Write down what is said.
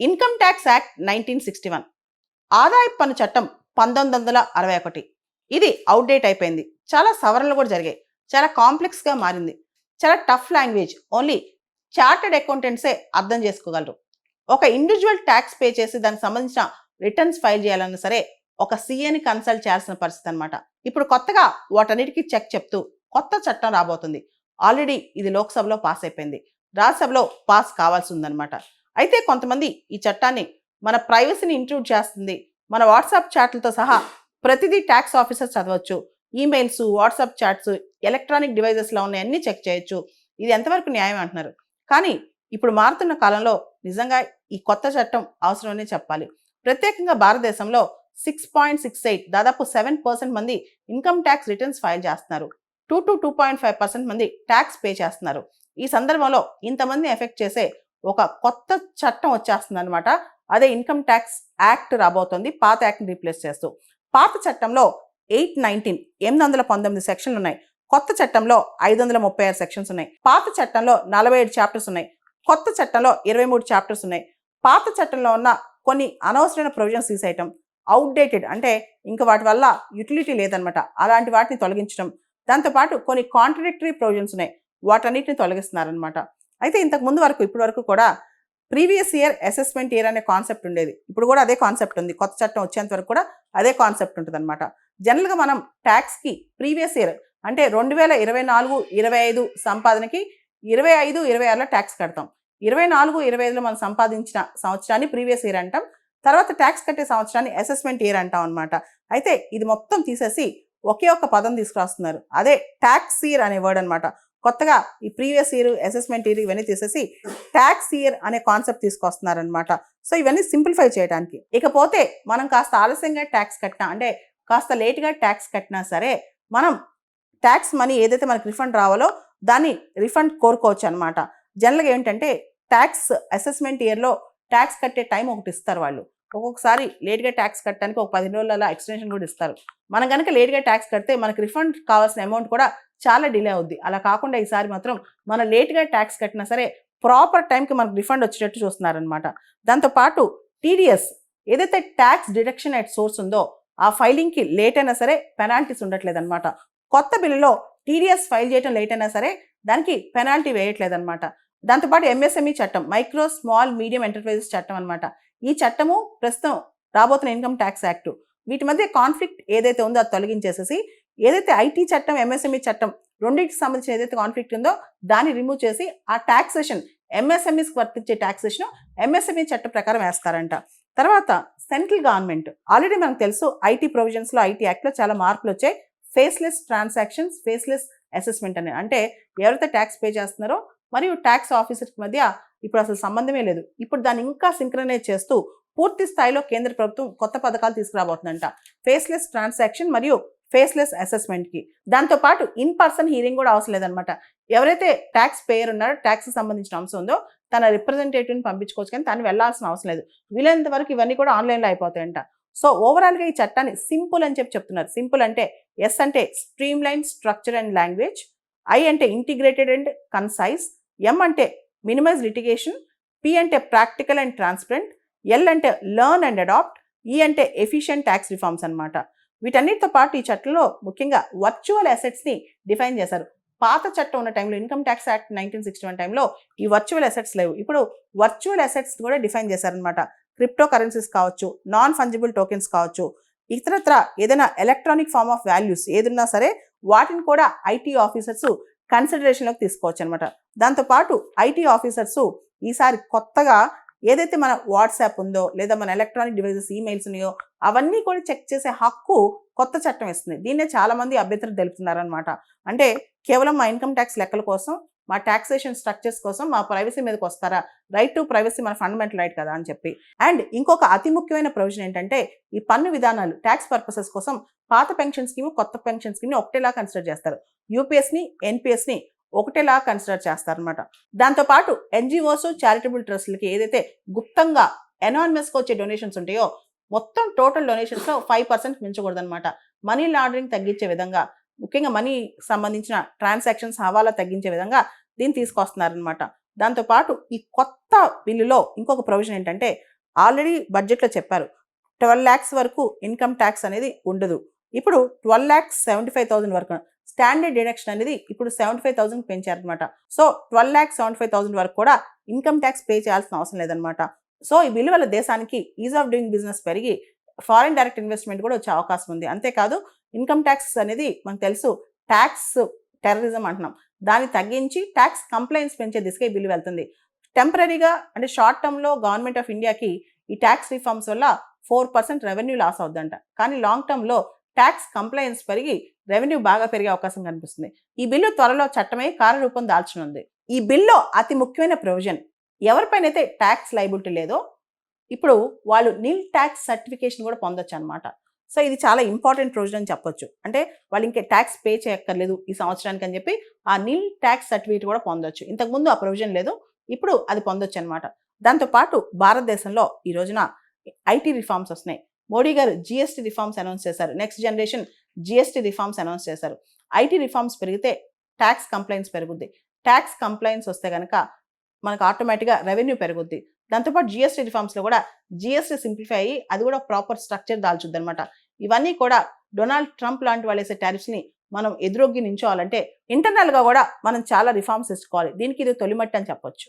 Income tax act 1961, ఆదాయపు పన్ను చట్టం 1961. ఇది అవుట్డేట్ అయిపోయింది. చాలా సవరణలు కూడా జరిగాయి. చాలా కాంప్లెక్స్గా మారింది. చాలా టఫ్ లాంగ్వేజ్. ఓన్లీ చార్టెడ్ అకౌంటెంట్సే అర్థం చేసుకోగలరు. ఒక ఇండివిజువల్ ట్యాక్స్ పే చేసి దానికి సంబంధించిన రిటర్న్స్ ఫైల్ చేయాలన్నా సరే ఒక సీఏని కన్సల్ట్ చేయాల్సిన పరిస్థితి అనమాట. ఇప్పుడు కొత్తగా వాటన్నిటికీ చెక్ చెప్తూ కొత్త చట్టం రాబోతుంది. ఆల్రెడీ ఇది లోక్సభలో పాస్ అయిపోయింది. రాజ్యసభలో పాస్ కావాల్సి ఉందన్నమాట. అయితే కొంతమంది ఈ చట్టాన్ని మన ప్రైవసీని ఇంక్లూడ్ చేస్తుంది, మన వాట్సాప్ చాట్లతో సహా ప్రతిదీ ట్యాక్స్ ఆఫీసర్ చదవచ్చు, ఈమెయిల్స్, వాట్సాప్ చాట్స్, ఎలక్ట్రానిక్ డివైజెస్లో ఉన్నాయన్నీ చెక్ చేయొచ్చు, ఇది ఎంతవరకు న్యాయం అంటున్నారు. కానీ ఇప్పుడు మారుతున్న కాలంలో నిజంగా ఈ కొత్త చట్టం అవసరమనే చెప్పాలి. ప్రత్యేకంగా భారతదేశంలో 6.68 దాదాపు 7% మంది ఇన్కమ్ ట్యాక్స్ రిటర్న్స్ ఫైల్ చేస్తున్నారు. 2 to 2.5% మంది ట్యాక్స్ పే చేస్తున్నారు. ఈ సందర్భంలో ఇంతమంది ఎఫెక్ట్ చేసే ఒక కొత్త చట్టం వచ్చేస్తుంది అనమాట. అదే ఇన్కమ్ ట్యాక్స్ యాక్ట్ రాబోతోంది, పాత యాక్ట్ని రీప్లేస్ చేస్తూ. పాత చట్టంలో 819 సెక్షన్లు ఉన్నాయి. కొత్త చట్టంలో 536 సెక్షన్స్ ఉన్నాయి. పాత చట్టంలో 47 చాప్టర్స్ ఉన్నాయి. కొత్త చట్టంలో 23 చాప్టర్స్ ఉన్నాయి. పాత చట్టంలో ఉన్న కొన్ని అనవసరమైన ప్రొవిజన్స్ తీసేయటం, అవుట్డేటెడ్ అంటే ఇంకా వాటి వల్ల యూటిలిటీ లేదనమాట, అలాంటి వాటిని తొలగించడం, దాంతోపాటు కొన్ని కాంట్రడిక్టరీ ప్రొవిజన్స్ ఉన్నాయి, వాటన్నిటిని తొలగిస్తున్నారనమాట. అయితే ఇంతకు ముందు వరకు ఇప్పటి వరకు కూడా ప్రీవియస్ ఇయర్ అసెస్మెంట్ ఇయర్ అనే కాన్సెప్ట్ ఉండేది. ఇప్పుడు కూడా అదే కాన్సెప్ట్ ఉంది. కొత్త చట్టం వచ్చేంత వరకు కూడా అదే కాన్సెప్ట్ ఉంటుంది అనమాట. జనరల్గా మనం ట్యాక్స్కి ప్రీవియస్ ఇయర్ అంటే 2024-25 సంపాదనకి 25-26లో ట్యాక్స్ కడతాం. 24-25లో మనం సంపాదించిన సంవత్సరాన్ని ప్రీవియస్ ఇయర్ అంటాం. తర్వాత ట్యాక్స్ కట్టే సంవత్సరాన్ని అసెస్మెంట్ ఇయర్ అంటాం అనమాట. అయితే ఇది మొత్తం తీసేసి ఒకే ఒక పదం తీసుకురాస్తున్నారు, అదే ట్యాక్స్ ఇయర్ అనే వర్డ్ అనమాట. కొత్తగా ఈ ప్రీవియస్ ఇయర్, అసెస్మెంట్ ఇయర్ ఇవన్నీ తీసేసి ట్యాక్స్ ఇయర్ అనే కాన్సెప్ట్ తీసుకొస్తున్నారనమాట. సో ఇవన్నీ సింప్లిఫై చేయడానికి. ఇకపోతే మనం కాస్త ఆలస్యంగా ట్యాక్స్ కట్టినా అంటే కాస్త లేట్గా ట్యాక్స్ కట్టినా సరే మనం ట్యాక్స్ మనీ ఏదైతే మనకి రిఫండ్ రావాలో దాన్ని రిఫండ్ కోరుకోవచ్చు అనమాట. జనరల్గా ఏంటంటే ట్యాక్స్ అసెస్మెంట్ ఇయర్లో ట్యాక్స్ కట్టే టైం ఒకటి ఇస్తారు వాళ్ళు. ఒక్కొక్కసారి లేట్గా ట్యాక్స్ కట్టడానికి ఒక 10 రోజుల ఎక్స్టెన్షన్ కూడా ఇస్తారు. మనం కనుక లేట్గా ట్యాక్స్ కడితే మనకి రిఫండ్ కావాల్సిన అమౌంట్ కూడా చాలా డిలే అవుద్ది. అలా కాకుండా ఈసారి మాత్రం మనం లేట్గా ట్యాక్స్ కట్టినా సరే ప్రాపర్ టైంకి మనకు రిఫండ్ వచ్చేటట్టు చూస్తున్నారనమాట. దాంతోపాటు టీడీఎస్ ఏదైతే ట్యాక్స్ డిడక్షన్ ఎట్ సోర్స్ ఉందో ఆ ఫైలింగ్కి లేట్ అయినా సరే పెనాల్టీస్ ఉండట్లేదు అనమాట. కొత్త బిల్లులో టీడీఎస్ ఫైల్ చేయడం లేట్ అయినా సరే దానికి పెనాల్టీ వేయట్లేదన్నమాట. దాంతోపాటు ఎంఎస్ఎంఈ చట్టం, మైక్రో స్మాల్ మీడియం ఎంటర్ప్రైజెస్ చట్టం అనమాట. ఈ చట్టము ప్రస్తుతం రాబోతున్న ఇన్కమ్ ట్యాక్స్ యాక్ట్ వీటి మధ్య కాన్ఫ్లిక్ట్ ఏదైతే ఉందో అది తొలగించేసేసి ఏదైతే ఐటీ చట్టం, ఎంఎస్ఎంఈ చట్టం రెండింటికి సంబంధించిన ఏదైతే కాన్ఫ్లిక్ట్ ఉందో దాన్ని రిమూవ్ చేసి ఆ టాక్సేషన్ ఎంఎస్ఎంఈస్కి వర్తించే టాక్సేషన్ ఎంఎస్ఎంఈ చట్టం ప్రకారం వేస్తారంట. తర్వాత సెంట్రల్ గవర్నమెంట్ ఆల్రెడీ మనకు తెలుసు ఐటీ ప్రొవిజన్స్లో, ఐటీ యాక్ట్లో చాలా మార్పులు వచ్చాయి. ఫేస్లెస్ ట్రాన్సాక్షన్స్, ఫేస్లెస్ అసెస్మెంట్ అని అంటే ఎవరైతే ట్యాక్స్ పే చేస్తున్నారో మరియు ట్యాక్స్ ఆఫీసర్కి మధ్య ఇప్పుడు అసలు సంబంధమే లేదు. ఇప్పుడు దాన్ని ఇంకా సింక్రనైజ్ చేస్తూ పూర్తి స్థాయిలో కేంద్ర ప్రభుత్వం కొత్త పథకాలు తీసుకురాబోతుందంట ఫేస్లెస్ ట్రాన్సాక్షన్ మరియు ఫేస్లెస్ అసెస్మెంట్కి. దాంతోపాటు ఇన్ పర్సన్ హీరింగ్ కూడా అవసరం లేదనమాట. ఎవరైతే ట్యాక్స్ పేయర్ ఉన్నారో ట్యాక్స్కి సంబంధించిన అంశం ఉందో తన రిప్రజెంటేటివ్ని పంపించుకోవచ్చు, కానీ తను వెళ్లాల్సిన అవసరం లేదు. వీలైనంత వరకు ఇవన్నీ కూడా ఆన్లైన్లో అయిపోతాయంట. సో ఓవరాల్గా ఈ చట్టాన్ని సింపుల్ అని చెప్తున్నారు. సింపుల్ అంటే ఎస్ అంటే stream line, structure and language, I అంటే ఇంటిగ్రేటెడ్ అండ్ కన్సైజ్, ఎం అంటే మినిమైజ్ లిటిగేషన్, పి అంటే ప్రాక్టికల్ అండ్ ట్రాన్స్పరెంట్, ఎల్ అంటే లెర్న్ అండ్ అడాప్ట్, ఈ అంటే ఎఫిషియెంట్ ట్యాక్స్ రిఫార్మ్స్ అనమాట. వీటన్నిటితో పాటు ఈ చట్టంలో ముఖ్యంగా వర్చువల్ అసెట్స్ని డిఫైన్ చేశారు. పాత చట్టం ఉన్న టైంలో ఇన్కమ్ ట్యాక్స్ యాక్ట్ 1961 టైంలో ఈ వర్చువల్ అసెట్స్ లేవు. ఇప్పుడు వర్చువల్ అసెట్స్ కూడా డిఫైన్ చేశారనమాట. క్రిప్టో కరెన్సీస్ కావచ్చు, నాన్ ఫంజిబుల్ టోకెన్స్ కావచ్చు, ఇతరత్ర ఏదైనా ఎలక్ట్రానిక్ ఫార్మ్ ఆఫ్ వాల్యూస్ ఏదున్నా సరే వాటిని కూడా ఐటీ ఆఫీసర్స్ కన్సిడరేషన్లోకి తీసుకోవచ్చు అనమాట. దాంతోపాటు ఐటీ ఆఫీసర్స్ ఈసారి కొత్తగా ఏదైతే మన వాట్సాప్ ఉందో లేదా మన ఎలక్ట్రానిక్ డివైజెస్ ఈమెయిల్స్ ఉన్నాయో అవన్నీ కూడా చెక్ చేసే హక్కు కొత్త చట్టం ఇస్తుంది. దీన్నే చాలా మంది అభ్యంతరం తెలుపుతున్నారనమాట. అంటే కేవలం మా ఇన్కమ్ ట్యాక్స్ లెక్కల కోసం, మా టాక్సేషన్ స్ట్రక్చర్స్ కోసం మా ప్రైవసీ మీదకి వస్తారా? రైట్ టు ప్రైవసీ మన ఫండమెంటల్ రైట్ కదా అని చెప్పి. అండ్ ఇంకొక అతి ముఖ్యమైన ప్రొవిజన్ ఏంటంటే ఈ పన్ను విధానాలు ట్యాక్స్ పర్పసెస్ కోసం పాత పెన్షన్ స్కీమ్, కొత్త పెన్షన్ స్కీమ్ని ఒకటేలా కన్సిడర్ చేస్తారు. యూపీఎస్ని, ఎన్పిఎస్ని ఒకటేలా కన్సిడర్ చేస్తారనమాట. దాంతోపాటు ఎన్జిఓస్, చారిటబుల్ ట్రస్ట్లకి ఏదైతే గుప్తంగా ఎనానిమస్గా వచ్చే డొనేషన్స్ ఉంటాయో మొత్తం టోటల్ డొనేషన్స్లో 5% మించకూడదనమాట. మనీ లాండరింగ్ తగ్గించే విధంగా, ముఖ్యంగా మనీ సంబంధించిన ట్రాన్సాక్షన్స్ హవాలా తగ్గించే విధంగా దీన్ని తీసుకొస్తున్నారనమాట. దాంతోపాటు ఈ కొత్త బిల్లులో ఇంకొక ప్రొవిజన్ ఏంటంటే ఆల్రెడీ బడ్జెట్లో చెప్పారు 12 lakhs వరకు ఇన్కమ్ ట్యాక్స్ అనేది ఉండదు. ఇప్పుడు 12,75,000 వరకు స్టాండర్డ్ డిడక్షన్ అనేది ఇప్పుడు 75,000 పెంచారనమాట. సో 12,75,000 వరకు కూడా ఇన్కమ్ ట్యాక్స్ పే చేయాల్సిన అవసరం లేదనమాట. సో ఈ బిల్లు వల్ల దేశానికి ఈజ్ ఆఫ్ డూయింగ్ బిజినెస్ పెరిగి ఫారిన్ డైరెక్ట్ ఇన్వెస్ట్మెంట్ కూడా వచ్చే అవకాశం ఉంది. అంతేకాదు ఇన్కమ్ ట్యాక్స్ అనేది మనకు తెలుసు ట్యాక్స్ టెర్రరిజం అంటున్నాం, దాన్ని తగ్గించి ట్యాక్స్ కంప్లైన్స్ పెంచే దిశగా ఈ బిల్లు వెళ్తుంది. టెంపరీగా అంటే షార్ట్ టర్మ్లో గవర్నమెంట్ ఆఫ్ ఇండియాకి ఈ ట్యాక్స్ రిఫార్మ్స్ వల్ల 4% రెవెన్యూ లాస్ అవుద్దంట. కానీ లాంగ్ టర్మ్లో ట్యాక్స్ కంప్లైన్స్ పెరిగి రెవెన్యూ బాగా పెరిగే అవకాశం కనిపిస్తుంది. ఈ బిల్లు త్వరలో చట్టమై కార్యరూపం దాల్చనుంది. ఈ బిల్లో అతి ముఖ్యమైన ప్రొవిజన్, ఎవరిపైనైతే ట్యాక్స్ లైబిలిటీ లేదో ఇప్పుడు వాళ్ళు నిల్ ట్యాక్స్ సర్టిఫికేషన్ కూడా పొందొచ్చు అనమాట. సో ఇది చాలా ఇంపార్టెంట్ ప్రొవిజన్ అని చెప్పొచ్చు. అంటే వాళ్ళు ఇంకా ట్యాక్స్ పే చేయక్కర్లేదు ఈ సంవత్సరానికి అని చెప్పి ఆ నిల్ ట్యాక్స్ సర్టిఫికేట్ కూడా పొందొచ్చు. ఇంతకుముందు ఆ ప్రొవిజన్ లేదు, ఇప్పుడు అది పొందొచ్చు అనమాట. దాంతోపాటు భారతదేశంలో ఈ రోజున ఐటీ రిఫార్మ్స్ వస్తున్నాయి. మోడీ గారు జిఎస్టీ రిఫార్మ్స్ అనౌన్స్ చేశారు. Next generation GST reforms announce చేశారు. ఐటీ రిఫార్మ్స్ పెరిగితే ట్యాక్స్ కంప్లైంట్స్ పెరుగుద్ది. ట్యాక్స్ కంప్లైంట్స్ వస్తే కనుక మనకు ఆటోమేటిక్గా రెవెన్యూ పెరుగుద్ది. దాంతోపాటు జిఎస్టీ రిఫార్మ్స్లో కూడా జిఎస్టీ సింప్లిఫై అయ్యి అది కూడా ప్రాపర్ స్ట్రక్చర్ దాల్చుద్ది అనమాట. ఇవన్నీ కూడా డొనాల్డ్ ట్రంప్ లాంటి వాళ్ళు వేసే టారిఫ్స్ని మనం ఎదురొగ్గి నించోవాలంటే ఇంటర్నల్గా కూడా మనం చాలా రిఫార్మ్స్ తెచ్చుకోవాలి. దీనికి ఇది తొలిమట్టి అని చెప్పొచ్చు.